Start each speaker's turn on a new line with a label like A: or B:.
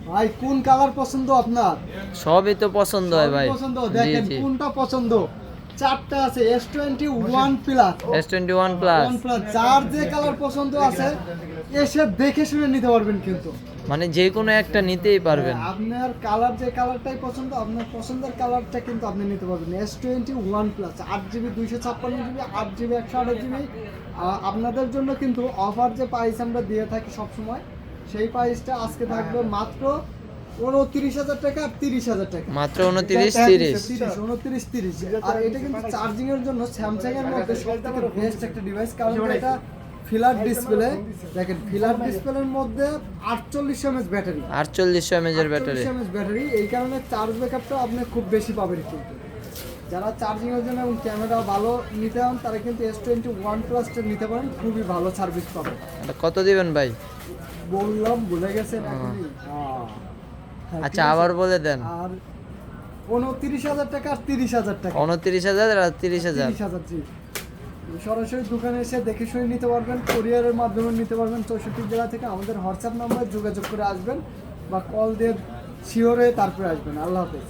A: ভাই কোন কালার পছন্দ আপনার?
B: সবই তো পছন্দ হয় ভাই।
A: পছন্দ
B: জি
A: দেখেন
B: জি।
A: কোনটা পছন্দ। চারটা আছে S21 প্লাস,
B: S21 প্লাস।
A: যার যে কালার পছন্দ আছে এসে দেখে শুনে নিতে পারবেন কিন্তু।
B: মানে যে কোনো একটা নিতেই পারবেন।
A: আপনার কালার যে কালারটাই পছন্দ, আপনার পছন্দের কালারটা কিন্তু আপনি নিতে পারবেন। S21 plus 8GB 256GB 8GB 128GB। আপনাদের জন্য কিন্তু অফার যে প্রাইস আমরা দিয়ে থাকি সবসময়, সেই প্রাইসটা আজকে থাকবে মাত্র 29,000 টাকা আর 30,000 টাকা।
B: মাত্র 29-30।
A: 29-30। আর এটা কিন্তু চার্জিং এর জন্য স্যামসাং এর মধ্যে সবথেকে বেস্ট একটা ডিভাইস, কারণ এটা ফিলার ডিসপ্লে। দেখেন ফিলার ডিসপ্লের মধ্যে 4800 mAh ব্যাটারি,
B: 4800 mAh এর ব্যাটারি।
A: 4800 mAh ব্যাটারি, এই কারণে চার্জ ব্যাকআপটা আপনি খুব বেশি পাবেন কিন্তু। যারা চার্জিং এর জন্য এবং ক্যামেরা ভালো নিতে হন তারা কিন্তু S21 প্লাসটা নিতে পারেন, খুবই ভালো সার্ভিস পাবেন।
B: এটা কত দিবেন ভাই?
A: বললাম ভুলে গেছেন এখনই। হ্যাঁ,
B: আচ্ছা
A: ঠিক আছে।
B: আবার বলে দেন।
A: আর 29,000 টাকা আর 30,000 টাকা।
B: 29,000 আর 30,000।
A: 30,000 জি। সরাসরি দোকানে এসে দেখে শুনে নিতে পারবেন, কোরিয়ারের মাধ্যমে নিতে পারবেন। 64 জেলা থেকে আমাদের হোয়াটসঅ্যাপ নাম্বারে যোগাযোগ করে আসবেন বা কল দিয়ে শিওর হয়ে তারপরে আসবেন। আল্লাহ হাফেজ।